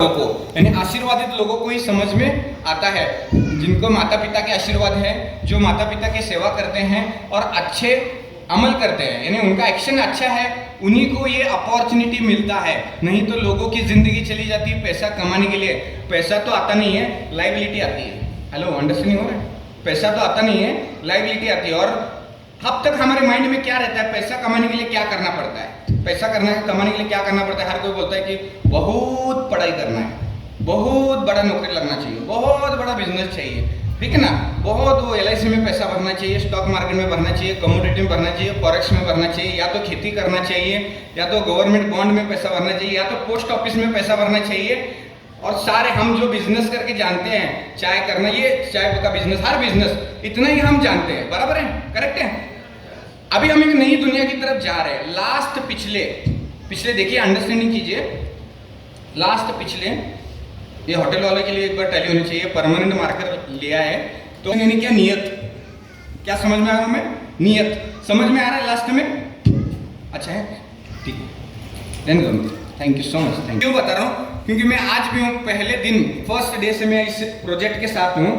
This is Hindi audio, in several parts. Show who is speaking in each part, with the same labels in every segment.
Speaker 1: लोगों को, यानी आशीर्वादित लोगों को ही समझ में आता है, जिनको माता पिता के आशीर्वाद है, जो माता पिता की सेवा करते हैं और अच्छे अमल करते हैं, यानी उनका एक्शन अच्छा है, उन्हीं को ये अपॉर्चुनिटी मिलता है। नहीं तो लोगों की जिंदगी चली जाती है पैसा कमाने के लिए। पैसा तो आता नहीं है, लाइबिलिटी आती है। हेलो, अंडरस्टैंडिंग हो रहा है? पैसा तो आता नहीं है, लाइबिलिटी आती है। और अब तक हमारे माइंड में क्या रहता है, पैसा कमाने के लिए क्या करना पड़ता है, पैसा कमाने के लिए क्या करना पड़ता है। हर कोई बोलता है कि बहुत पढ़ाई करना है, बहुत बड़ा नौकरी लगना चाहिए, बहुत बड़ा बिजनेस चाहिए, ठीक है ना, बहुत वो LIC में पैसा भरना चाहिए, स्टॉक मार्केट में भरना चाहिए, कमोडिटी में भरना चाहिए, फॉरेक्स में भरना चाहिए, या तो खेती करना चाहिए, या तो गवर्नमेंट बॉन्ड में पैसा भरना चाहिए, या तो पोस्ट ऑफिस में पैसा भरना चाहिए। और सारे हम जो बिजनेस करके जानते हैं, चाय करना, ये चाय का बिजनेस, हर बिजनेस इतना ही हम जानते हैं, बराबर है, करेक्ट है। अभी हम एक नई दुनिया की तरफ जा रहे हैं। लास्ट पिछले देखिए, अंडरस्टैंडिंग कीजिए, लास्ट पिछले, ये होटल वाले के लिए एक बार टैली होनी चाहिए, परमानेंट मार्कर लिया है तो यानी क्या, नियत, क्या समझ में आ रहा है? हमें नियत समझ में आ रहा है लास्ट में? अच्छा है, ठीक है, thank you so much. Thank you. क्यों बता रहा हूँ? क्योंकि मैं आज भी हूँ, पहले दिन फर्स्ट डे से मैं इस प्रोजेक्ट के साथ हूँ।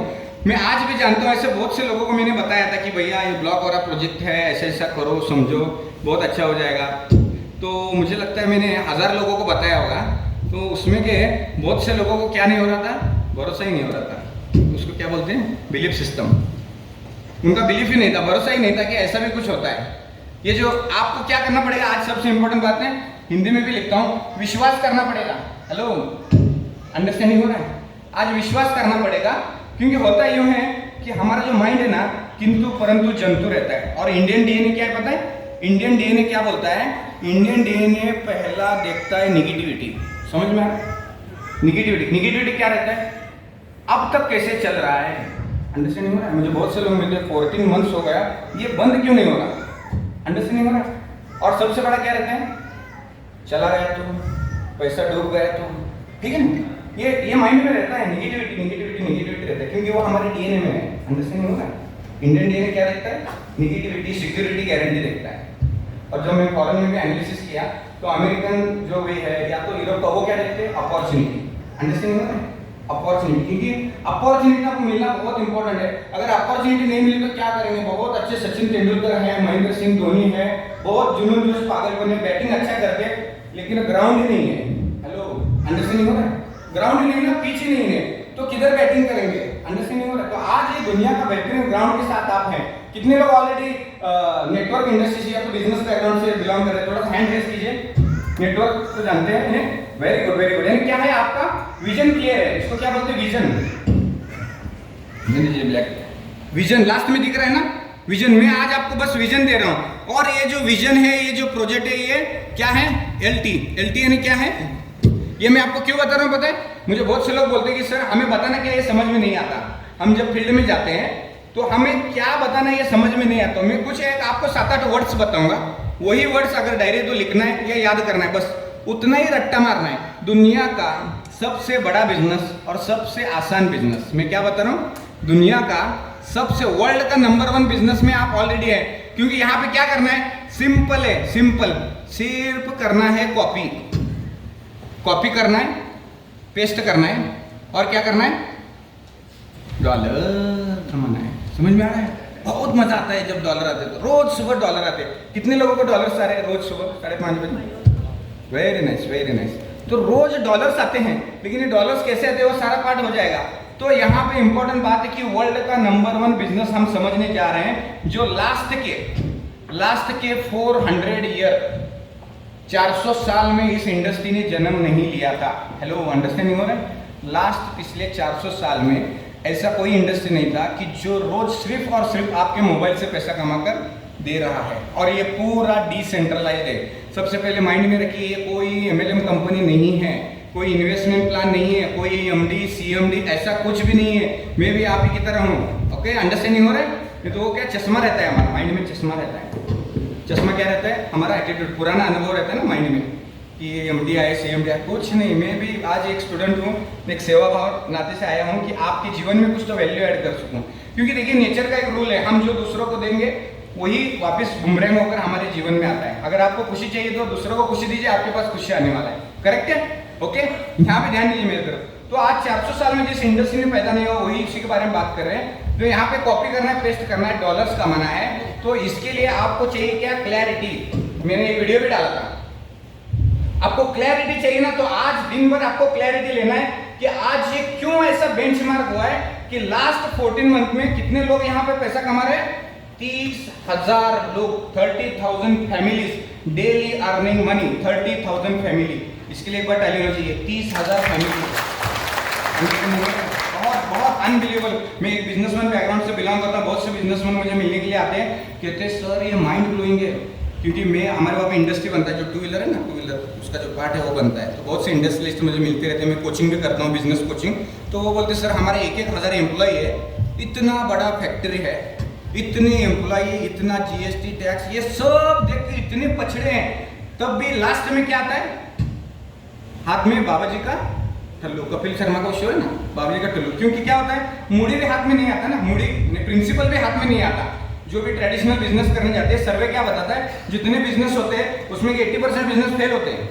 Speaker 1: मैं आज भी जानता हूँ, ऐसे बहुत से लोगों को मैंने बताया था कि भैया ये ब्लॉक वाला प्रोजेक्ट है, ऐसा ऐसा करो, समझो, बहुत अच्छा हो जाएगा। तो मुझे लगता है मैंने 1000 लोगों को बताया होगा, तो उसमें के बहुत से लोगों को क्या नहीं हो रहा था, भरोसा ही नहीं हो रहा था। उसको क्या बोलते हैं, बिलीफ सिस्टम। उनका बिलीफ ही नहीं था, भरोसा ही नहीं था कि ऐसा भी कुछ होता है। ये जो आपको क्या करना पड़ेगा, आज सबसे इंपॉर्टेंट बात है, हिंदी में भी लिखता हूँ, विश्वास करना पड़ेगा। हेलो, अंडरस्टैंडिंग हो रहा है? आज विश्वास करना पड़ेगा, क्योंकि होता यूं है कि हमारा जो माइंड है ना, किंतु परंतु जंतु रहता है। और इंडियन DNA क्या है पता है? इंडियन DNA क्या बोलता है? इंडियन DNA पहला देखता है निगेटिविटी। समझ में आ रहा है? निगेटिविटी क्या रहता है, अब तक कैसे चल रहा है, अंडरस्टैंडिंग हो रहा है? मुझे बहुत से लोग मिलते हैं, 14 मंथ्स हो गया, ये बंद क्यों नहीं हो रहा, अंडरस्टैंडिंग हो रहा है? और सबसे बड़ा क्या रहता है, चला गया तो, पैसा डूब गया तो, ठीक है ना, ये माइंड में रहता है, निगेटिविटी रहता है, क्योंकि वो हमारे DNA में है। अंडरस्टैंडिंग हो रहा है? इंडियन DNA क्या देखता है, निगेटिविटी, सिक्योरिटी, गारंटी देखता है। और जो मैं फॉरेन में भी एनालिसिस किया, तो अमेरिकन जो वे है या तो यूरोप का, वो क्या देखते हैं, अपॉर्चुनिटी। अंडरस्टैंडिंग हो रहा है? अपॉर्चुनिटी, क्योंकि अपॉर्चुनिटी आपको मिलना बहुत इंपॉर्टेंट है। अगर अपॉर्चुनिटी नहीं मिली तो क्या करेंगे? बहुत अच्छे सचिन तेंदुलकर है, महेंद्र सिंह धोनी है, बहुत जुनून जोश पागलपन है, बैटिंग अच्छा करते, लेकिन ग्राउंड ही नहीं है। हेलो, अंडरस्टैंडिंग हो रहा है? ग्राउंड ही नहीं ना, पिच ही नहीं है, तो किधर बैटिंग करेंगे? अंडरस्टैंडिंग हो रहा है? तो आज ये दुनिया का बेहतरीन ग्राउंड के साथ आप हैं। कितने लोग ऑलरेडी नेटवर्क इंडस्ट्री से या तो बिजनेस बैकग्राउंड से बिलोंग कर रहे हैं? थोड़ा हैंड रेज कीजिए। नेटवर्क तो जानते हैं इन्हें, वेरी गुड वेरी गुड। यानी क्या है, आपका विजन क्लियर है, इसको क्या बोलते हैं, विजन। ब्लैक विजन लास्ट में दिख रहा है ना, विजन। मैं आज आपको बस विजन दे रहा हूं। और ये जो विजन है, ये जो प्रोजेक्ट है, ये क्या है, LT यानी क्या है, ये मैं आपको क्यों बता रहा हूँ पता है? मुझे बहुत से लोग बोलते हैं कि सर हमें बताना क्या, ये समझ में नहीं आता। हम जब फील्ड में जाते हैं तो हमें क्या बताना, ये समझ में नहीं आता। मैं कुछ एक आपको 7-8 वर्ड्स बताऊंगा, वही वर्ड्स अगर डायरी तो लिखना है या याद करना है, बस उतना ही रट्टा मारना है। दुनिया का सबसे बड़ा बिजनेस और सबसे आसान बिजनेस, मैं क्या बता रहा हूँ, दुनिया का सबसे, वर्ल्ड का नंबर 1 बिजनेस में आप ऑलरेडी है। क्योंकि यहाँ पे क्या करना है, सिंपल है, सिंपल, सिर्फ करना है कॉपी करना है, पेस्ट करना है, और क्या करना है, डॉलर कमाना है। समझ में आ रहा है? बहुत मजा आता है जब डॉलर आते हैं, तो रोज सुबह डॉलर आते हैं। कितने लोगों को डॉलर्स आ रहे हैं रोज सुबह 5:30 बजे? Very nice very nice. तो रोज डॉलर्स आते हैं, लेकिन ये डॉलर्स कैसे आते हैं वो सारा पार्ट हो जाएगा। तो यहाँ पे इंपॉर्टेंट बात है कि वर्ल्ड का नंबर 1 बिजनेस हम समझने जा रहे हैं, जो लास्ट के 400 ईयर, 400 साल में इस इंडस्ट्री ने जन्म नहीं लिया था। हेलो, अंडरस्टैंडिंग हो रहा है? लास्ट पिछले 400 साल में ऐसा कोई इंडस्ट्री नहीं था कि जो रोज सिर्फ और सिर्फ आपके मोबाइल से पैसा कमाकर दे रहा है। और ये पूरा डिसेंट्रलाइज्ड है। सबसे पहले माइंड में रखिए, ये कोई MLM कंपनी नहीं है, कोई इन्वेस्टमेंट प्लान नहीं है, कोई MD CMD ऐसा कुछ भी नहीं है। मैं भी आप ही की तरह हूँ। ओके, अंडरस्टैंडिंग हो रहा है? तो वो क्या, चश्मा रहता है, हमारा माइंड में चश्मा रहता है। चश्मा क्या रहता है, हमारा एटीट्यूड, पुराना अनुभव रहता है ना माइंड में, कि MD आए CMD आए, कुछ नहीं। मैं भी आज एक स्टूडेंट हूँ, एक सेवा भाव नाते से आया हूँ कि आपके जीवन में कुछ तो वैल्यू ऐड कर सकूँ। क्योंकि देखिए, नेचर का एक रूल है, हम जो दूसरों को देंगे वही वापस बुमरैंग होकर हमारे जीवन में आता है। अगर आपको खुशी चाहिए तो दूसरों को खुशी दीजिए, आपके पास खुशी आने वाला है। करेक्ट है? ओके, यहाँ पे ध्यान दीजिए मेरी तरफ। तो आज 400 साल में जिस इंडस्ट्री में पैदा नहीं हुआ वही इसी के बारे में बात कर रहे हैं। तो यहाँ पे कॉपी करना है, पेस्ट करना है, डॉलर्स कमाना है। तो इसके लिए आपको चाहिए क्या? क्लैरिटी। मैंने एक वीडियो भी डाला था, आपको क्लैरिटी चाहिए ना, तो आज दिन भर आपको क्लैरिटी लेना है कि आज ये क्यों ऐसा बेंचमार्क हुआ है कि लास्ट 14 मंथ में कितने लोग यहाँ पे पैसा कमा रहे हैं? 30,000 लोग, 30,000 families daily earning money, 30,000 family. इसके लिए एक बार टैली होना चाहिए, 30,000 फैमिली। बहुत बहुत अनबिलीवेबल। मैं एक बिजनेसमैन बैकग्राउंड से बिलोंग करता हूँ। बहुत से बिजनेसमैन मुझे मिलने के लिए आते हैं, कहते हैं सर ये माइंड ब्लोइंग है, क्योंकि मैं हमारे वहाँ पे इंडस्ट्री बनता है, जो टू व्हीलर है ना, टू व्हीलर उसका जो पार्ट है वो बनता है। तो बहुत से इंडस्ट्रियलिस्ट मुझे मिलते रहते हैं, मैं कोचिंग भी करता हूँ, बिजनेस कोचिंग। तो वो बोलते सर हमारे 1,000 एम्प्लॉय है, इतना बड़ा फैक्ट्री है, इतने एम्प्लॉय, इतना जीएसटी टैक्स, ये सब देख के इतने पछड़े हैं, तब भी लास्ट में क्या आता है? हाथ में बाबा जी का ठल्लू। कपिल शर्मा का शो है ना, बाबा जी का ठल्लू। क्योंकि क्या होता है, मुड़ी भी हाथ में नहीं आता ना, मुड़ी प्रिंसिपल भी हाथ में नहीं आता। जो भी ट्रेडिशनल बिजनेस करने जाते हैं, सर्वे क्या बताता है, जितने बिजनेस होते हैं उसमें 80% बिजनेस फेल होते हैं।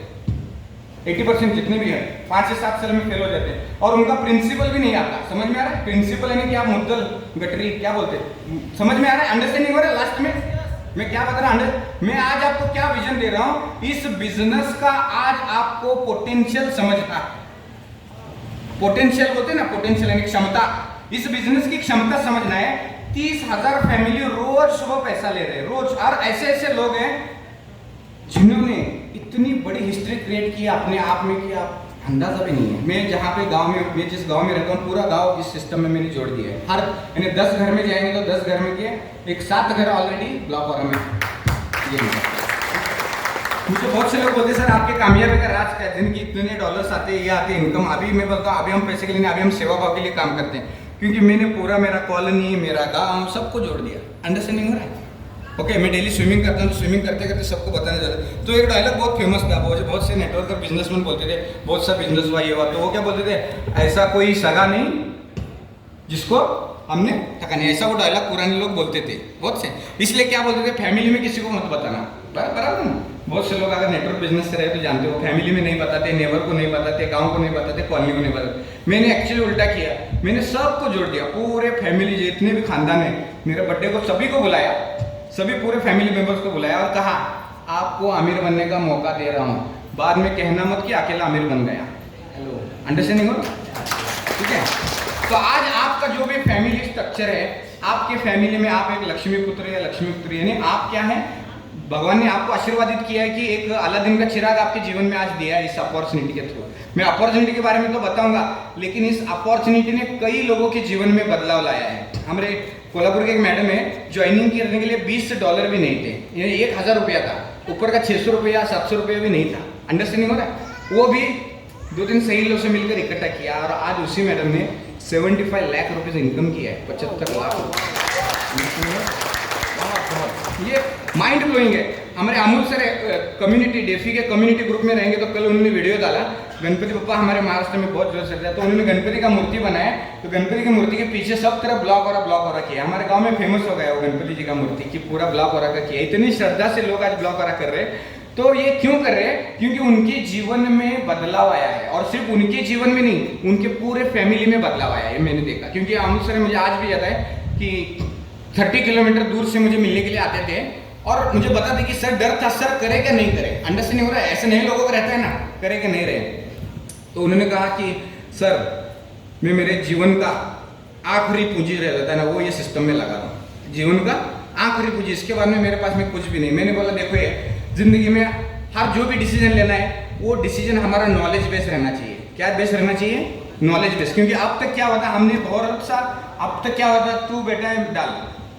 Speaker 1: 80% जितने भी है 5 से 7 साल में फेल हो जाते हैं, और उनका प्रिंसिपल भी नहीं आता। समझ में आ रहा है? प्रिंसिपल यानी क्या? मुद्दल, गटरी, क्या बोलते हैं? समझ में आ रहा है? अंडरस्टैंडिंग हो रहा है? लास्ट में मैं क्या बता रहा हूं, मैं आज आपको क्या विजन दे रहा हूं, इस बिजनेस का आज आपको पोटेंशियल समझना है। पोटेंशियल बोलते हैं ना, पोटेंशियल यानी क्षमता। इस बिजनेस की क्षमता समझना है। 30,000 फैमिली रोज सुबह पैसा ले रहे हैं, रोज। और ऐसे ऐसे लोग हैं जिन्होंने इतनी बड़ी हिस्ट्री क्रिएट की अपने आप में कि आप अंदाजा भी नहीं है। मैं जहाँ पे गांव में, मैं जिस गांव में रहता हूँ, पूरा गांव इस सिस्टम में मैंने जोड़ दिया है। हर यानी 10 घर में जाएंगे तो 10 घर में किए, एक 7 घर ऑलरेडी ब्लॉक हो रहा है। मुझे बहुत से लोग बोलते हैं सर आपके कामयाबी का राज क्या है, जिनकी इतने डॉलर्स आते हैं, ये आते हैं इनकम। अभी मैं बोलता हूँ अभी हम पैसे के लिए नहीं, अभी हम सेवा भाव के लिए काम करते हैं, क्योंकि मैंने पूरा मेरा कॉलोनी, मेरा गाँव सबको जोड़ दिया। अंडरस्टैंडिंग हो रहा है? ओके, मैं डेली स्विमिंग करता हूँ, तो स्विमिंग करते करते सबको बताने जाता है। तो एक डायलॉग बहुत फेमस था, बहुत से नेटवर्क और बिजनेसमैन बोलते थे, बहुत सा बिजनेस भाई हुआ, तो वो क्या बोलते थे, ऐसा कोई सगा नहीं जिसको हमने ठका नहीं। ऐसा वो डायलॉग पुराने लोग बोलते थे बहुत से। इसलिए क्या बोलते थे, फैमिली में किसी को मत बताना। बराबर ना? बहुत से लोग अगर नेटवर्क बिजनेस से रहे तो जानते हो, फैमिली में नहीं बताते, नेबर को नहीं बताते, गांव को नहीं बताते, कॉलोनी को नहीं बताते। मैंने एक्चुअली उल्टा किया, मैंने सबको जोड़ दिया, पूरे फैमिली जितने भी खानदान है। मेरे बर्थडे को सभी को बुलाया, सभी पूरे फैमिली मेंबर्स को बुलाया और कहा आपको अमीर बनने का मौका दे रहा हूँ, बाद में कहना मत कि अकेला अमीर बन गया। हेलो, अंडरस्टैंडिंग हो? ठीक है। तो आज आपका जो भी फैमिली स्ट्रक्चर है, आपके फैमिली में आप एक लक्ष्मी पुत्र या लक्ष्मी पुत्री, यानी आप क्या है, भगवान ने आपको आशीर्वादित किया है कि एक अलादीन का चिराग आपके जीवन में आज दिया है इस अपॉर्चुनिटी के थ्रू। मैं अपॉर्चुनिटी के बारे में तो बताऊंगा, लेकिन इस अपॉर्चुनिटी ने कई लोगों के जीवन में बदलाव लाया है। हमारे कोल्हापुर के एक मैडम है, ज्वाइनिंग करने के लिए $20 भी नहीं थे, यानी 1,000 रुपया था, ऊपर का 600 रुपया 700 रुपया भी नहीं था। अंडरस्टैंडिंग हो रहा है? वो भी 2-3 सही लोगों से मिलकर इकट्ठा किया और आज उसी मैडम ने 75 लाख रुपए इनकम किया है, 75 लाख। ये माइंड ब्लोइंग है। हमारे अमूल सर कम्युनिटी डेफी के कम्युनिटी ग्रुप में रहेंगे, तो कल उन्होंने वीडियो डाला, गणपति बप्पा हमारे महाराष्ट्र में बहुत जोर से रहता है, तो उन्होंने गणपति का मूर्ति बनाया। तो गणपति की मूर्ति के पीछे सब तरफ ब्लॉक हो रखी है। हमारे गांव में फेमस हो गया वो गणपति जी का मूर्ति की पूरा ब्लॉक हो रखा किया। इतनी श्रद्धा से लोग आज ब्लॉक कर रहे हैं। तो ये क्यों कर रहे हैं? क्योंकि उनके जीवन में बदलाव आया है, और सिर्फ उनके जीवन में नहीं, उनके पूरे फैमिली में बदलाव आया है। मैंने देखा, क्योंकि अमूल सर मुझे आज भी याद है कि 30 किलोमीटर दूर से मुझे मिलने के लिए आते थे और मुझे बताते कि सर डर था, सर करे क्या नहीं करे। अंडरस्टैंडिंग हो रहा है? ऐसे नहीं लोगों का रहता है ना, करे क्या नहीं रहे। तो उन्होंने कहा कि सर मैं मेरे जीवन का आखिरी पूंजी रह जाता है ना, वो ये सिस्टम में लगा रहा हूँ, जीवन का आखिरी पूंजी, इसके बाद में मेरे पास में कुछ भी नहीं। मैंने बोला देखो ये जिंदगी में हर जो भी डिसीजन लेना है, वो डिसीजन हमारा नॉलेज बेस्ड रहना चाहिए। क्या बेस्ड रहना चाहिए? Knowledge based. क्योंकि अब तक क्या होता, हमने बहुत सा, अब तक क्या होता, तू बेटा डाल,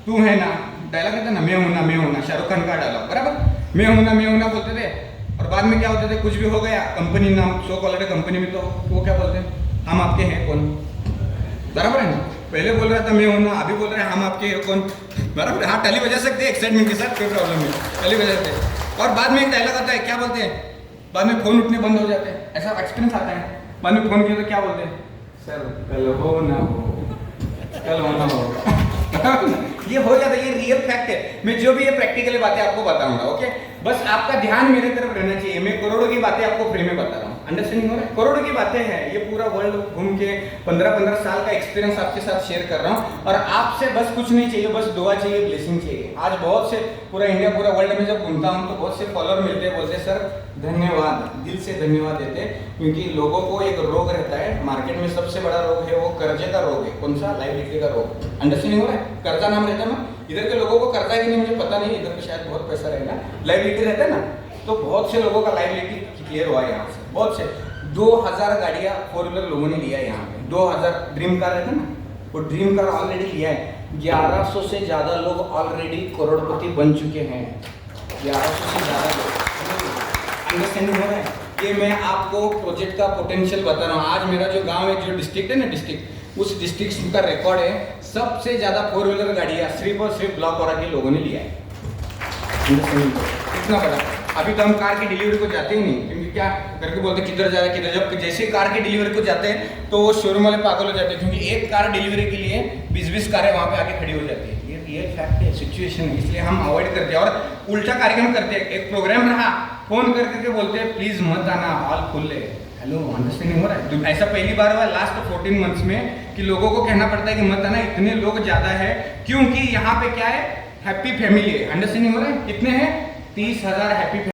Speaker 1: तू है ना, डायलॉग कहता ना, मैं हूं ना, शाहरुख खान का डायलॉग, बराबर, मैं हूं ना बोलते थे। और बाद में क्या होते थे, कुछ भी हो गया, कंपनी नाम सो क्वालिटी कंपनी में, तो वो क्या बोलते हैं, हम आपके हैं कौन, बराबर है ना। पहले बोल रहा था मैं हूं ना, अभी बोल रहे हैं हम आपके हैं कौन, बराबर। हाँ, ताली बजा सकते हैं एक्साइटमेंट के साथ, कोई प्रॉब्लम नहीं, ताली बजा सकते हैं। और बाद में एक डायलॉग आता है, क्या बोलते हैं, बाद में फोन उठने बंद हो जाते हैं, ऐसा एक्सपीरियंस आता है। बाद में फोन किया तो क्या बोलते हैं, सर कल हो ना हो, कल हो ना हो। ये हो जाता है, ये रियल फैक्ट है। मैं जो भी ये प्रैक्टिकली बातें आपको बताऊंगा, ओके। बस आपका ध्यान मेरे तरफ रहना चाहिए, मैं करोड़ों की बातें आपको फ्री में बता रहा हूँ। अंडरस्टैंडिंग हो रहा है? करोड़ों की बातें हैं, ये पूरा वर्ल्ड घूम के 15-15 साल का एक्सपीरियंस आपके साथ शेयर कर रहा हूँ। और आपसे बस कुछ नहीं चाहिए, बस दुआ चाहिए, ब्लेसिंग चाहिए। आज बहुत से पूरा इंडिया, पूरा वर्ल्ड में जब घूमता हूँ तो बहुत से फॉलोअर मिलते हैं, बोलते सर धन्यवाद, दिल से धन्यवाद देते हैं। क्योंकि लोगों को एक रोग रहता है मार्केट में, सबसे बड़ा रोग है वो कर्जे का रोग है। कौन सा? लाइबिलिटी का रोग। अंडरस्टैंडिंग हो रहा है? कर्जा नाम रहता है ना, इधर के लोगों को कर्जा है कि नहीं मुझे पता नहीं, इधर पे शायद बहुत पैसा रहेगा। लाइबिलिटी रहता है ना, तो बहुत से लोगों का लाइबिलिटी क्लियर हुआ है यहाँ से। बहुत से 2000 गाड़ियाँ 4 व्हीलर लोगों ने लिया है यहाँ पे। 2000 ड्रीम कार रहता है ना, वो ड्रीम कार ऑलरेडी लिया है। 1100 से ज़्यादा लोग ऑलरेडी करोड़पति बन चुके हैं। 1100 से ज़्यादा लोग। अंडरस्टैंडिंग हो रहा है? ये मैं आपको प्रोजेक्ट का पोटेंशियल बता रहा हूँ। आज मेरा जो गांव है, जो डिस्ट्रिक्ट है ना, डिस्ट्रिक्ट, उस डिस्ट्रिक्ट का रिकॉर्ड है, सबसे ज़्यादा 4 व्हीलर गाड़ियाँ सिर्फ और सिर्फ ब्लॉक वाला के लोगों ने लिया है। इतना बड़ा। अभी तो हम कार की डिलीवरी को जाते ही नहीं, क्योंकि क्या करके बोलते किधर जा रहे किधर, जब जैसे कार की डिलीवरी को जाते हैं तो वो शोरूम वाले पागल हो जाते हैं, क्योंकि एक कार डिलीवरी के लिए 20-20 कारें वहाँ पे आके खड़ी हो जाती है। ये रियल फैक्ट है, सिचुएशन है, इसलिए हम अवॉइड करते हैं और उल्टा कार्यक्रम करते हैं। एक प्रोग्राम रहा, फोन करके बोलते हैं प्लीज मत आना, हॉल खुल है। हेलो, अंडरस्टैंडिंग हो रहा है? तो ऐसा पहली बार हुआ लास्ट 14 मंथ्स में कि लोगों को कहना पड़ता है कि मत आना, इतने लोग ज्यादा है, क्योंकि यहाँ पे क्या है, हैप्पी फैमिली है। अंडरस्टैंडिंग हो रहा है? कितने हैं? 30,000 हैप्पी